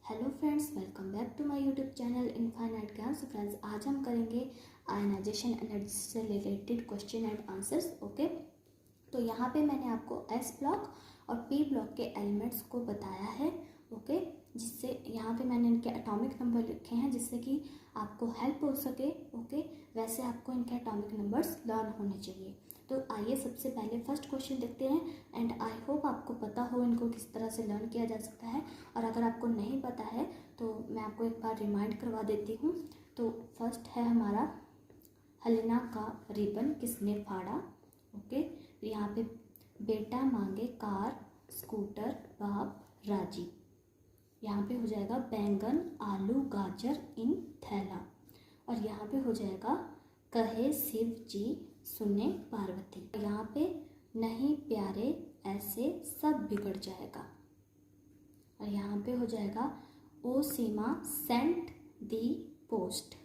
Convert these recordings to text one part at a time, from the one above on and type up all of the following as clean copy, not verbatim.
Hello friends, welcome back to my YouTube channel infinite Gyan. So friends, आज हम करेंगे ionization energy से related question and answers. Okay, तो यहाँ पे मैंने आपको एस ब्लॉक और पी ब्लॉक के एलिमेंट्स को बताया है। ओके, जिससे यहाँ पे मैंने इनके एटॉमिक नंबर लिखे हैं जिससे कि आपको हेल्प हो सके। ओके, वैसे आपको इनके एटॉमिक नंबर्स लर्न होने चाहिए। तो आइए सबसे पहले फर्स्ट क्वेश्चन देखते हैं एंड आई होप आपको पता हो इनको किस तरह से लर्न किया जा सकता है। और अगर आपको नहीं पता है तो मैं आपको एक बार रिमाइंड करवा देती हूँ। तो फर्स्ट है हमारा, हेलेना का रिबन किसने फाड़ा। ओके, यहाँ पे बेटा मांगे कार स्कूटर बाप राजी। यहाँ पे हो जाएगा बैंगन आलू गाजर इन थैला। और यहाँ पे हो जाएगा कहे शिव जी सुने पार्वती। यहाँ पे नहीं प्यारे ऐसे सब बिगड़ जाएगा। और यहाँ पे हो जाएगा ओ सीमा सेंट दी पोस्ट।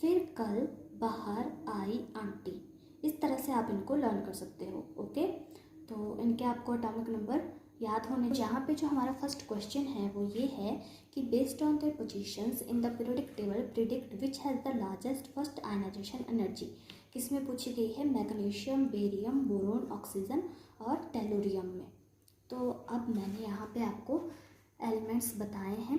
फिर कल बाहर आई आंटी। इस तरह से आप इनको लर्न कर सकते हो। ओके, तो इनके आपको एटॉमिक नंबर याद होने। यहाँ पे जो हमारा फर्स्ट क्वेश्चन है वो ये है कि based on the positions in the periodic table predict which has the largest first ionization energy. किसमें पूछी गई है? मैग्नीशियम, बेरियम, बोरोन, ऑक्सीजन और टेलोरियम में। तो अब मैंने यहाँ पे आपको एलिमेंट्स बताए हैं।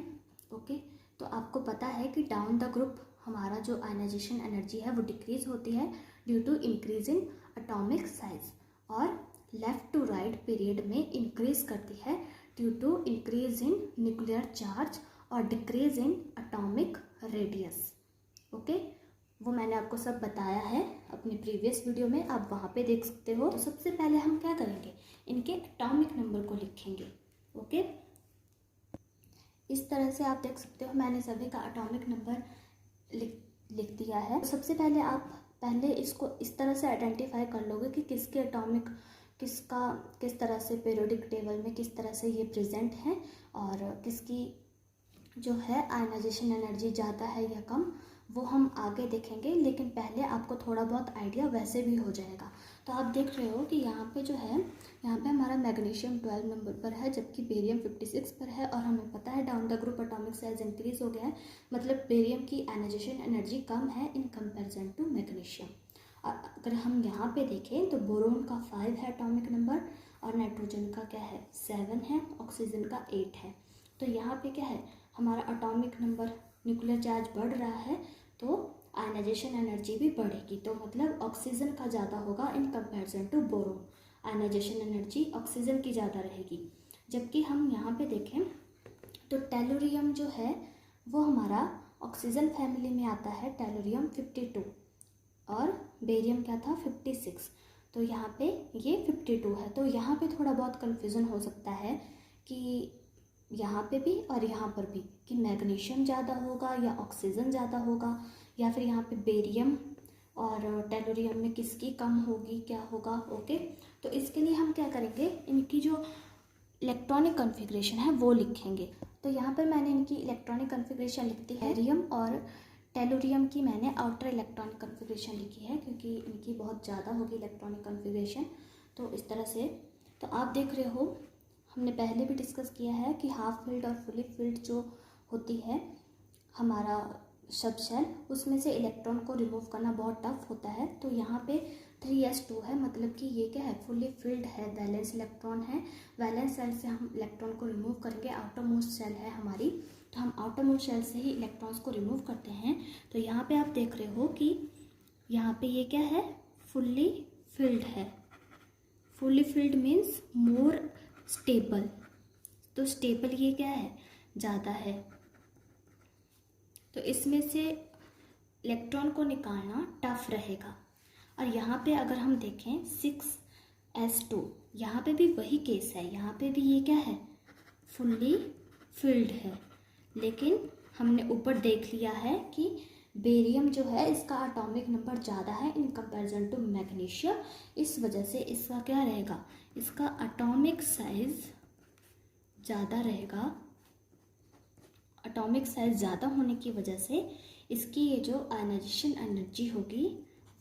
ओके, तो आपको पता है कि डाउन द ग्रुप हमारा जो आयनाइजेशन एनर्जी है वो डिक्रीज होती है due to increase in atomic size, और लेफ्ट टू राइट पीरियड में इंक्रीज करती है due to increase in nuclear charge और decrease in atomic radius. Okay, वो मैंने आपको सब बताया है अपने प्रीवियस वीडियो में, आप वहाँ पे देख सकते हो। तो सबसे पहले हम क्या करेंगे, इनके एटॉमिक नंबर को लिखेंगे। ओके, इस तरह से आप देख सकते हो मैंने सभी का एटॉमिक नंबर लिख दिया है। तो सबसे पहले आप इसको इस तरह से आइडेंटिफाई कर लोगे कि किसके एटॉमिक किस तरह से पीरियोडिक टेबल में किस तरह से ये प्रेजेंट है और किसकी जो है आयनाइजेशन एनर्जी ज़्यादा है या कम, वो हम आगे देखेंगे। लेकिन पहले आपको थोड़ा बहुत आइडिया वैसे भी हो जाएगा। तो आप देख रहे हो कि यहाँ पे जो है, यहाँ पे हमारा मैग्नीशियम 12 नंबर पर है जबकि बेरियम 56 पर है। और हमें पता है down the group atomic size increase हो गया है, मतलब बेरियम की आयनाइजेशन एनर्जी कम है इन कंपेरिजन टू मैग्नीशियम। और अगर हम यहाँ पे देखें तो बोरोन का 5 है एटॉमिक नंबर, और नाइट्रोजन का क्या है 7 है, ऑक्सीजन का 8 है। तो यहाँ पे क्या है, हमारा एटॉमिक नंबर, न्यूक्लियर चार्ज बढ़ रहा है तो आयनाइजेशन एनर्जी भी बढ़ेगी। तो मतलब ऑक्सीजन का ज़्यादा होगा in comparison to boron. Ionization energy oxygen की ज़्यादा रहेगी। जबकि हम यहाँ पे देखें तो टेलोरियम जो है वो हमारा ऑक्सीजन फैमिली में आता है, टेलोरियम 52, और बेरियम क्या था 56। तो यहाँ पे ये 52 है। तो यहाँ पे थोड़ा बहुत कन्फ्यूज़न हो सकता है कि यहाँ पे भी और यहाँ पर भी कि मैग्नीशियम ज़्यादा होगा या ऑक्सीजन ज़्यादा होगा, या फिर यहाँ पे बेरियम और टेलोरियम में किसकी कम होगी, क्या होगा। ओके, तो इसके लिए हम क्या करेंगे, इनकी जो इलेक्ट्रॉनिक कॉन्फ़िगरेशन है वो लिखेंगे। तो यहाँ पर मैंने इनकी इलेक्ट्रॉनिक कॉन्फ़िगरेशन लिखती है। बेरियम और टेलोरियम की मैंने आउटर इलेक्ट्रॉनिक कॉन्फ़िगरेशन लिखी है क्योंकि इनकी बहुत ज़्यादा होगी इलेक्ट्रॉनिक कॉन्फ़िगरेशन। तो इस तरह से तो आप देख रहे हो, हमने पहले भी डिस्कस किया है कि हाफ फिल्ड और फुली फिल्ड जो होती है हमारा सब शेल, उसमें से इलेक्ट्रॉन को रिमूव करना बहुत टफ होता है। तो यहाँ पे 3s2 है, मतलब कि ये क्या है, फुली फिल्ड है, वैलेंस इलेक्ट्रॉन है। वैलेंस शेल से हम इलेक्ट्रॉन को रिमूव करेंगे। आउटर मोस्ट शेल है हमारी, तो हम आउटर मोस्ट शेल से ही इलेक्ट्रॉन्स को रिमूव करते हैं। तो यहाँ पे आप देख रहे हो कि यहाँ पे ये क्या है, फुल्ली फिल्ड है। Fully filled means more stable. तो स्टेबल ये क्या है, ज़्यादा है। तो इसमें से इलेक्ट्रॉन को निकालना टफ रहेगा। और यहाँ पे अगर हम देखें 6s2, यहाँ पे भी वही केस है। यहाँ पे भी ये क्या है, फुल्ली फिल्ड है। लेकिन हमने ऊपर देख लिया है कि बेरियम जो है इसका एटॉमिक नंबर ज़्यादा है इन कंपैरिजन टू मैग्नीशियम। इस वजह से इसका क्या रहेगा, इसका एटॉमिक साइज ज़्यादा रहेगा। एटॉमिक साइज ज़्यादा होने की वजह से इसकी ये जो आयनाइजेशन एनर्जी होगी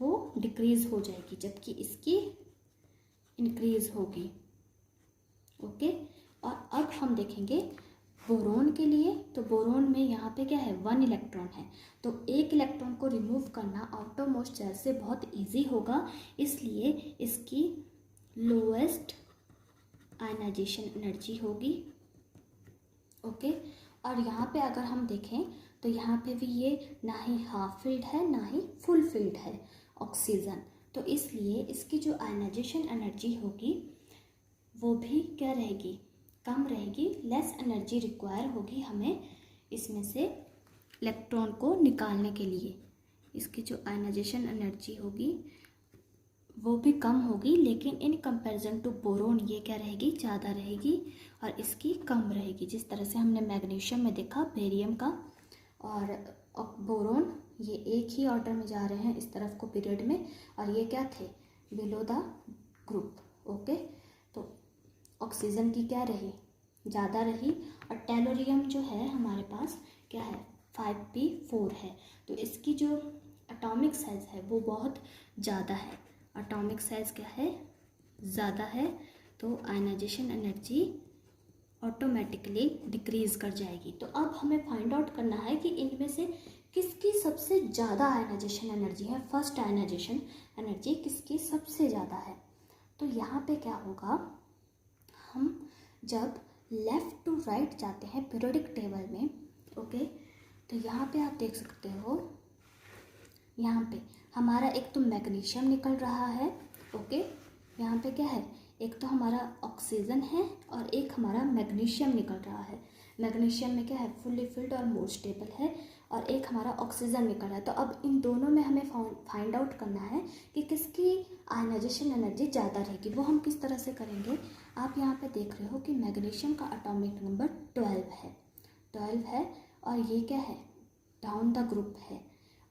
वो डिक्रीज़ हो जाएगी, जबकि इसकी इंक्रीज़ होगी। ओके, और अब हम देखेंगे बोरोन के लिए, तो बोरोन में यहाँ पे क्या है, 1 इलेक्ट्रॉन है, तो 1 इलेक्ट्रॉन को रिमूव करना आउटरमोस्ट शेल से बहुत इजी होगा, इसलिए इसकी लोएस्ट आयनाइजेशन एनर्जी होगी। ओके, और यहाँ पे अगर हम देखें तो यहाँ पे भी ये ना ही हाफ फिल्ड है ना ही फुल फिल्ड है ऑक्सीजन, तो इसलिए इसकी जो आयनाइजेशन एनर्जी होगी वो भी क्या रहेगी, कम रहेगी, लेस एनर्जी रिक्वायर होगी हमें इसमें से इलेक्ट्रॉन को निकालने के लिए। इसकी जो आयनाइजेशन एनर्जी होगी वो भी कम होगी, लेकिन इन कंपैरिजन टू बोरोन ये क्या रहेगी, ज़्यादा रहेगी और इसकी कम रहेगी। जिस तरह से हमने मैग्नीशियम में देखा, बेरियम का और बोरोन ये एक ही ऑर्डर में जा रहे हैं इस तरफ को पीरियड में, और ये क्या थे, बिलो द ग्रुप। ओके, तो ऑक्सीजन की क्या रही, ज़्यादा रही, और टेलोरियम जो है हमारे पास क्या है, 5p4 है, तो इसकी जो एटॉमिक साइज है वो बहुत ज़्यादा है, एटॉमिक साइज क्या है, ज़्यादा है, तो आयनाइजेशन एनर्जी ऑटोमेटिकली डिक्रीज़ कर जाएगी। तो अब हमें फाइंड आउट करना है कि इनमें से किसकी सबसे ज़्यादा आयनाइजेशन एनर्जी है, फर्स्ट आयनाइजेशन एनर्जी किसकी सबसे ज़्यादा है। तो यहाँ पे क्या होगा, हम जब लेफ़्ट टू राइट जाते हैं पीरियोडिक टेबल में, ओके, तो यहाँ पे आप देख सकते हो, यहाँ पे हमारा एक तो मैग्नीशियम निकल रहा है, ओके, यहाँ पे क्या है, एक तो हमारा ऑक्सीजन है और एक हमारा मैग्नीशियम निकल रहा है। मैग्नीशियम में क्या है, फुल्ली फिल्ड और मोर स्टेबल है, और एक हमारा ऑक्सीजन निकल रहा है। तो अब इन दोनों में हमें फाइंड आउट करना है कि किसकी आयनाइजेशन एनर्जी ज़्यादा रहेगी। वो हम किस तरह से करेंगे, आप यहाँ पे देख रहे हो कि मैग्नीशियम का एटॉमिक नंबर 12 है, और ये क्या है, डाउन द ग्रुप है,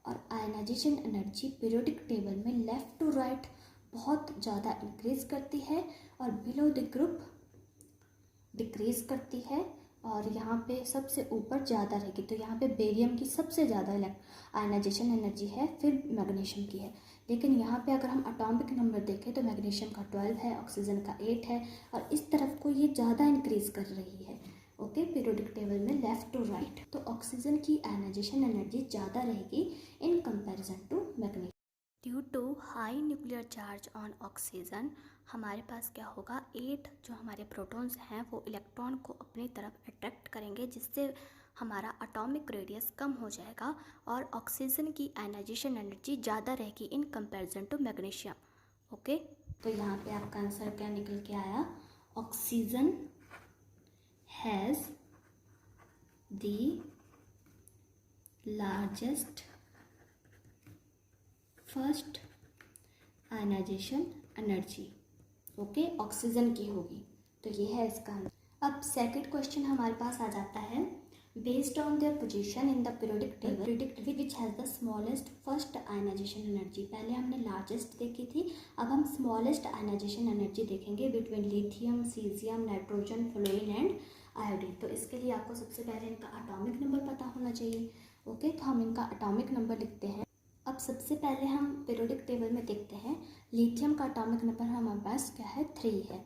और आयनाइजेशन एनर्जी पीरियोडिक टेबल में लेफ़्ट टू राइट बहुत ज़्यादा इंक्रीज़ करती है और बिलो द ग्रुप डिक्रीज़ करती है, और यहाँ पे सबसे ऊपर ज़्यादा रहेगी। तो यहाँ पे बेरियम की सबसे ज़्यादा आयनाइजेशन एनर्जी है, फिर मैग्नीशियम की है। लेकिन यहाँ पे अगर हम एटॉमिक नंबर देखें तो मैग्नीशियम का 12 है, ऑक्सीजन का 8 है, और इस तरफ को ये ज़्यादा इंक्रीज़ कर रही है, ओके, पीरियोडिक टेबल में लेफ़्ट टू राइट। तो ऑक्सीजन की आयनाइजेशन एनर्जी ज़्यादा रहेगी in comparison to magnesium. Due to high nuclear charge on oxygen, हमारे पास क्या होगा, 8 जो हमारे प्रोटॉन्स हैं वो इलेक्ट्रॉन को अपनी तरफ अट्रैक्ट करेंगे, जिससे हमारा एटॉमिक रेडियस कम हो जाएगा और ऑक्सीजन की आयनाइजेशन एनर्जी ज़्यादा रहेगी in comparison to magnesium. Okay, तो यहाँ पे आपका आंसर क्या निकल के आया, oxygen has the largest first ionization energy. Okay, oxygen की होगी, तो ये है इसका आंसर। अब सेकंड क्वेश्चन हमारे पास आ जाता है, based on their position in the periodic table predict which has the smallest first ionization energy. पहले हमने लार्जेस्ट देखी थी, अब हम स्मॉलेस्ट आयनाइजेशन एनर्जी देखेंगे between lithium, caesium, nitrogen, fluorine and iodine. तो इसके लिए आपको सबसे पहले इनका एटॉमिक नंबर पता होना चाहिए। ओके, तो हम इनका एटॉमिक नंबर लिखते हैं। अब सबसे पहले हम पीरियोडिक टेबल में देखते हैं, लिथियम का एटॉमिक नंबर हमारे पास क्या है, 3 है,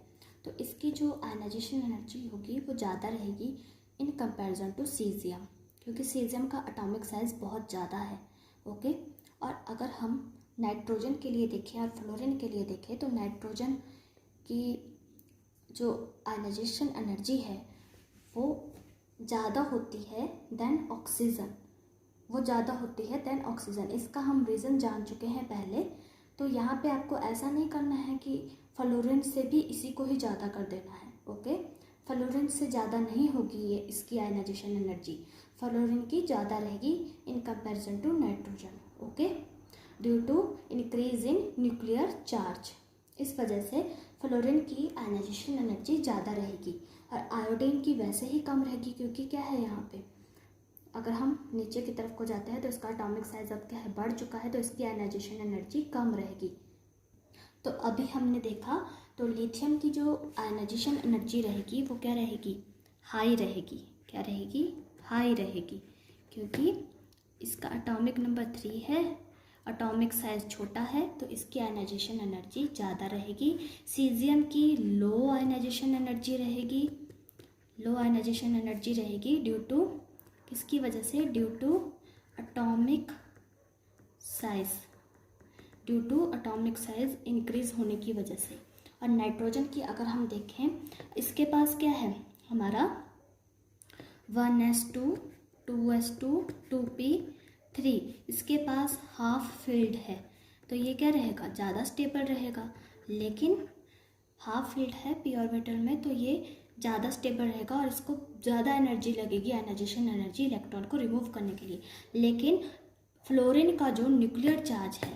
तो इसकी जो आयनाइजेशन एनर्जी होगी वो ज़्यादा रहेगी इन कंपैरिजन टू सीजियम, क्योंकि सीजियम का एटॉमिक साइज़ बहुत ज़्यादा है। ओके, और अगर हम नाइट्रोजन के लिए देखें और फ्लोरीन के लिए देखें, तो नाइट्रोजन की जो आयनाइजेशन एनर्जी है वो ज़्यादा होती है देन ऑक्सीजन, वो ज़्यादा होती है देन ऑक्सीजन। इसका हम रीज़न जान चुके हैं पहले, तो यहाँ पे आपको ऐसा नहीं करना है कि फ्लोरीन से भी इसी को ही ज़्यादा कर देना है। ओके, फ्लोरीन से ज़्यादा नहीं होगी ये इसकी आयनाइजेशन एनर्जी, फ्लोरीन की ज़्यादा रहेगी in comparison to nitrogen. Okay, due to increase in nuclear charge, इस वजह से फ्लोरीन की आयनाइजेशन एनर्जी ज़्यादा रहेगी, और आयोडीन की वैसे ही कम रहेगी, क्योंकि क्या है यहाँ पे, अगर हम नीचे की तरफ को जाते हैं तो इसका एटॉमिक साइज अब क्या है, बढ़ चुका है, तो इसकी आयनाइजेशन एनर्जी कम रहेगी। तो अभी हमने देखा, तो लिथियम की जो आयनाइजेशन एनर्जी रहेगी वो क्या रहेगी, हाई रहेगी। क्या रहेगी, हाई रहेगी, क्योंकि इसका एटॉमिक नंबर 3 है, एटॉमिक साइज छोटा है, तो इसकी आयनाइजेशन एनर्जी ज़्यादा रहेगी। सीजियम की लो आयनाइजेशन एनर्जी रहेगी, लो आयनाइजेशन एनर्जी रहेगी ड्यू टू, किसकी वजह से, due to atomic size, due to atomic size increase होने की वजह से। और नाइट्रोजन की अगर हम देखें, इसके पास क्या है हमारा 1s2 2s2 2p3, इसके पास हाफ फील्ड है, तो ये क्या रहेगा, ज़्यादा स्टेबल रहेगा। लेकिन हाफ फील्ड है पी ऑर्बिटल में, तो ये ज़्यादा स्टेबल रहेगा और इसको ज़्यादा एनर्जी लगेगी, आयनाइजेशन एनर्जी इलेक्ट्रॉन को रिमूव करने के लिए। लेकिन फ्लोरीन का जो न्यूक्लियर चार्ज है,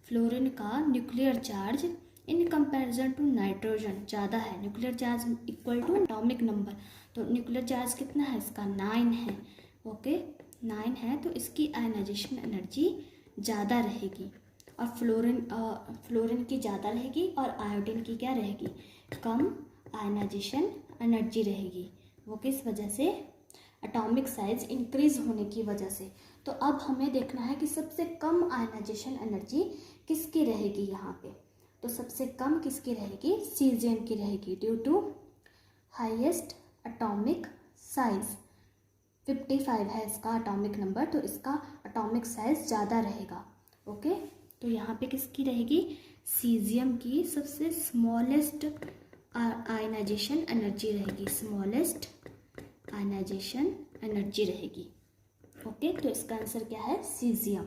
फ्लोरीन का nuclear charge in comparison to nitrogen ज़्यादा है। Nuclear charge equal to atomic number, तो न्यूक्लियर चार्ज कितना है इसका, 9 है। ओके 9 है, तो इसकी आयनाइजेशन एनर्जी ज़्यादा रहेगी। और फ्लोरीन की ज़्यादा रहेगी और आयोडीन की क्या रहेगी, कम आयनाइजेशन एनर्जी रहेगी। वो किस वजह से, एटॉमिक साइज इंक्रीज होने की वजह से। तो अब हमें देखना है कि सबसे कम आयनाइजेशन एनर्जी किसकी रहेगी यहाँ पे। तो सबसे कम किसकी रहेगी, सीजियम की रहेगी, due to highest atomic size 55 है इसका एटॉमिक नंबर, तो इसका एटॉमिक साइज ज़्यादा रहेगा। ओके, तो यहाँ पे किसकी रहेगी, सीजियम की सबसे स्मॉलेस्ट आयनाइजेशन एनर्जी रहेगी, स्मॉलेस्ट आयनाइजेशन एनर्जी रहेगी। ओके, तो इसका आंसर क्या है, सीजियम।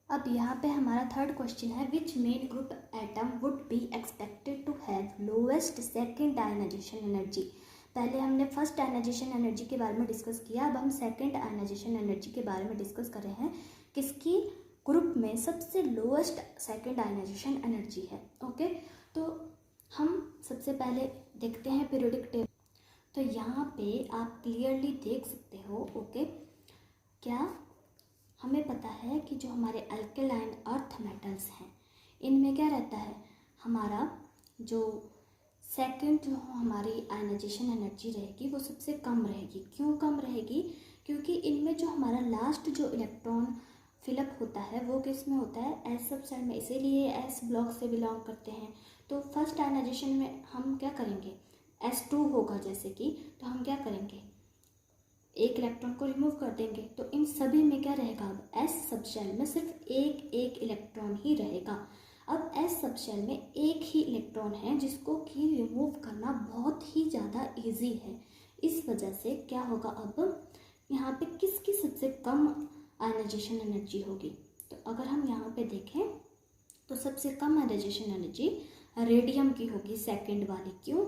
अब यहाँ पे हमारा थर्ड क्वेश्चन है, which main group atom would be expected to have lowest second ionisation energy. पहले हमने फर्स्ट आयनाइजेशन एनर्जी के बारे में डिस्कस किया, अब हम सेकेंड आयनाइजेशन एनर्जी के बारे में डिस्कस कर रहे हैं, किसकी ग्रुप में सबसे लोएस्ट सेकेंड आयनाइजेशन एनर्जी है। ओके, तो हम सबसे पहले देखते हैं पीरियोडिक टेबल। तो यहाँ पे आप क्लियरली देख सकते हो। ओके, क्या हमें पता है कि जो हमारे अल्केलाइन अर्थ मेटल्स हैं, इनमें क्या रहता है, हमारा जो सेकंड जो हमारी आयनाइजेशन एनर्जी रहेगी वो सबसे कम रहेगी। क्यों कम रहेगी, क्योंकि इनमें जो हमारा लास्ट जो इलेक्ट्रॉन फिलअप होता है वो किस में होता है, एस सब सेल में, इसीलिए एस ब्लॉक से बिलोंग करते हैं। तो फर्स्ट आयनाइजेशन में हम क्या करेंगे, S2 होगा जैसे कि, तो हम क्या करेंगे, एक इलेक्ट्रॉन को रिमूव कर देंगे। तो इन सभी में क्या रहेगा, अब एस सब शेल में सिर्फ एक इलेक्ट्रॉन ही रहेगा। अब एस सब शेल में एक ही इलेक्ट्रॉन है जिसको कि रिमूव करना बहुत ही ज़्यादा इजी है। इस वजह से क्या होगा, अब यहाँ पे किसकी सबसे कम आयनाइजेशन एनर्जी होगी। तो अगर हम यहाँ पे देखें तो सबसे कम आयनाइजेशन एनर्जी रेडियम की होगी, सेकेंड वाली। क्यों,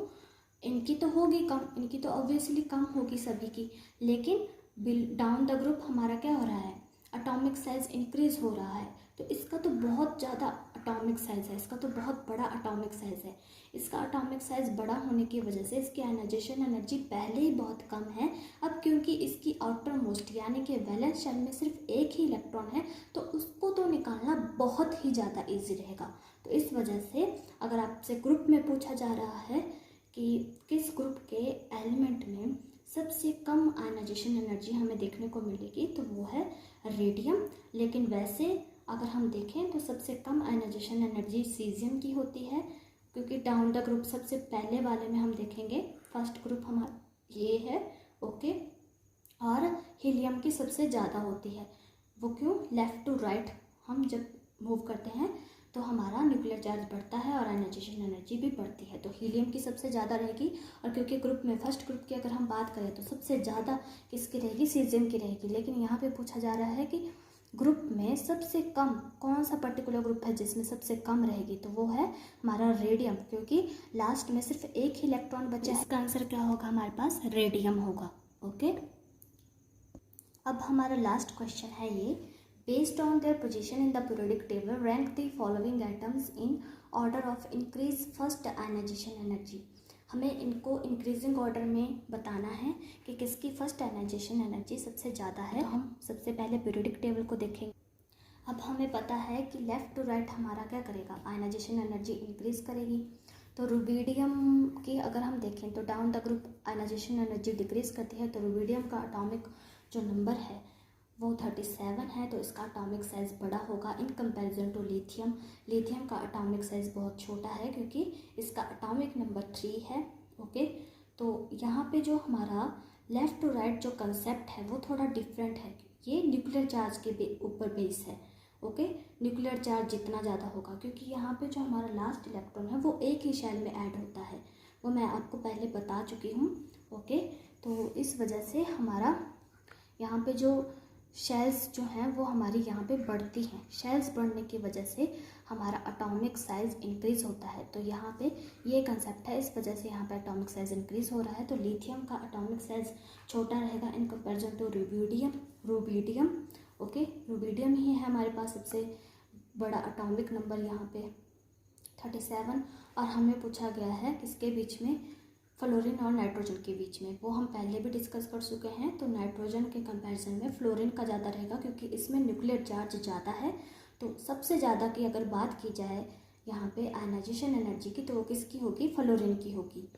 इनकी तो होगी कम, इनकी तो ऑब्वियसली कम होगी सभी की, लेकिन डाउन द ग्रुप हमारा क्या हो रहा है, एटॉमिक साइज इंक्रीज हो रहा है। तो इसका तो बहुत ज़्यादा एटॉमिक साइज है, इसका तो बहुत बड़ा एटॉमिक साइज है। इसका एटॉमिक साइज बड़ा होने की वजह से इसकी आयनाइजेशन एनर्जी पहले ही बहुत कम है। अब क्योंकि इसकी आउटर मोस्ट यानी कि वैलेंस शेल में सिर्फ एक ही इलेक्ट्रॉन है, तो उसको तो निकालना बहुत ही ज़्यादा ईजी रहेगा। तो इस वजह से अगर आपसे ग्रुप में पूछा जा रहा है कि किस ग्रुप के एलिमेंट में सबसे कम आयनाइजेशन एनर्जी हमें देखने को मिलेगी, तो वो है रेडियम। लेकिन वैसे अगर हम देखें तो सबसे कम आयनाइजेशन एनर्जी सीजियम की होती है, क्योंकि डाउन द ग्रुप सबसे पहले वाले में हम देखेंगे फर्स्ट ग्रुप हमारा ये है। ओके, और हीलियम की सबसे ज़्यादा होती है। वो क्यों, लेफ़्ट टू राइट हम जब मूव करते हैं तो हमारा न्यूक्लियर चार्ज बढ़ता है और आयनाइजेशन एनर्जी भी बढ़ती है। तो हीलियम की सबसे ज़्यादा रहेगी। और क्योंकि ग्रुप में फर्स्ट ग्रुप की अगर हम बात करें तो सबसे ज़्यादा किसकी रहेगी, सीजियम की रहेगी। लेकिन यहाँ पे पूछा जा रहा है कि ग्रुप में सबसे कम कौन सा पर्टिकुलर ग्रुप है जिसमें सबसे कम रहेगी, तो वो है हमारा रेडियम, क्योंकि लास्ट में सिर्फ एक ही इलेक्ट्रॉन बचा है। इसका आंसर क्या होगा, हमारे पास रेडियम होगा। ओके, अब हमारा लास्ट क्वेश्चन है ये, based on their position in the periodic table rank the following atoms in order of increase first ionization energy। हमें इनको इंक्रीजिंग ऑर्डर में बताना है कि किसकी फर्स्ट आयनाइजेशन एनर्जी सबसे ज़्यादा है। तो हम सबसे पहले पीरियोडिक टेबल को देखेंगे। अब हमें पता है कि लेफ़्ट टू राइट हमारा क्या करेगा, आयनाइजेशन एनर्जी इंक्रीज करेगी। तो रुबीडियम की अगर हम देखें तो down the group ionization energy decrease करती है। तो रुबीडियम का एटॉमिक जो नंबर है वो 37 है, तो इसका एटॉमिक साइज़ बड़ा होगा in comparison to lithium. Lithium का एटॉमिक साइज़ बहुत छोटा है क्योंकि इसका एटॉमिक नंबर 3 है। ओके, तो यहाँ पे जो हमारा लेफ़्ट टू राइट जो कंसेप्ट है वो थोड़ा डिफरेंट है। ये न्यूक्लियर चार्ज के ऊपर बेस है। ओके, न्यूक्लियर चार्ज जितना ज़्यादा होगा, क्योंकि यहाँ पे जो हमारा लास्ट इलेक्ट्रॉन है वो एक ही शेल में ऐड होता है, वो मैं आपको पहले बता चुकी हूँ। ओके, तो इस वजह से हमारा यहाँ पे जो शेल्स जो हैं वो हमारी यहाँ पे बढ़ती हैं। शेल्स बढ़ने की वजह से हमारा एटॉमिक साइज़ इंक्रीज़ होता है। तो यहाँ पे ये कंसेप्ट है, इस वजह से यहाँ पे एटॉमिक साइज़ इंक्रीज़ हो रहा है। तो लिथियम का एटॉमिक साइज़ छोटा रहेगा in comparison to rubidium. Okay, rubidium ही है हमारे पास सबसे बड़ा एटॉमिक नंबर यहाँ पे 37। और हमें पूछा गया है किसके बीच में, फ्लोरीन और नाइट्रोजन के बीच में। वो हम पहले भी डिस्कस कर चुके हैं। तो नाइट्रोजन के कंपैरिजन में फ्लोरीन का ज़्यादा रहेगा, क्योंकि इसमें न्यूक्लियर चार्ज ज़्यादा है। तो सबसे ज़्यादा की अगर बात की जाए यहाँ पे आयनाइजेशन एनर्जी की, तो वो किसकी होगी, फ्लोरीन की होगी,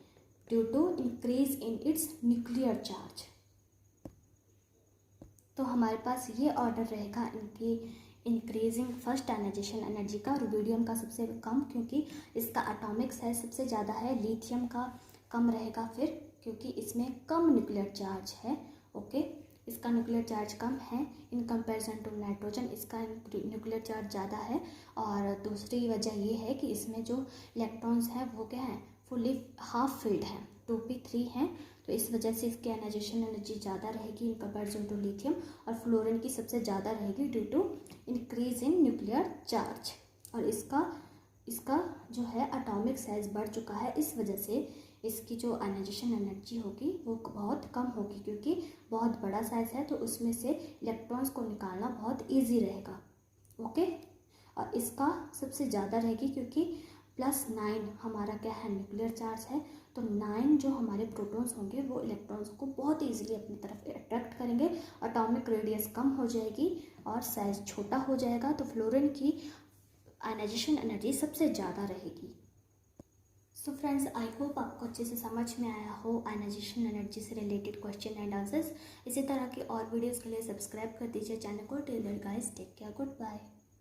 due to increase in its nuclear charge. तो हमारे पास ये ऑर्डर रहेगा इनकी इंक्रीजिंग फर्स्ट आयनाइजेशन एनर्जी का। रुबिडियम का सबसे कम, क्योंकि इसका एटॉमिक साइज सबसे ज़्यादा है। लिथियम का कम रहेगा फिर, क्योंकि इसमें कम न्यूक्लियर चार्ज है। ओके, इसका न्यूक्लियर चार्ज कम है इन कंपैरिजन टू नाइट्रोजन, इसका न्यूक्लियर चार्ज ज़्यादा है। और दूसरी वजह ये है कि इसमें जो इलेक्ट्रॉन्स हैं वो क्या है, फुली हाफ फिल्ड है, 2p3 हैं। तो इस वजह से इसकी आयनाइजेशन एनर्जी ज़्यादा रहेगी इन कंपैरिजन टू लिथियम। और फ्लोरीन की सबसे ज़्यादा रहेगी due to increase in nuclear charge. और इसका जो है एटॉमिक साइज बढ़ चुका है, इस वजह से इसकी जो आयनाइजेशन एनर्जी होगी वो बहुत कम होगी, क्योंकि बहुत बड़ा साइज़ है तो उसमें से इलेक्ट्रॉन्स को निकालना बहुत ईजी रहेगा। ओके, और इसका सबसे ज़्यादा रहेगी, क्योंकि +9 हमारा क्या है, न्यूक्लियर चार्ज है। तो 9 जो हमारे प्रोटॉन्स होंगे वो इलेक्ट्रॉन्स को बहुत ईजिली अपनी तरफ अट्रैक्ट करेंगे। एटॉमिक रेडियस कम हो जाएगी और साइज छोटा हो जाएगा। तो फ्लोरीन की आयनाइजेशन एनर्जी सबसे ज़्यादा रहेगी। सो फ्रेंड्स, आई होप आपको अच्छे से समझ में आया हो आयनाइजेशन एनर्जी से रिलेटेड क्वेश्चन एंड आंसर्स। इसी तरह की और वीडियोज़ के लिए सब्सक्राइब कर दीजिए चैनल को। Till then guys, take care, good bye.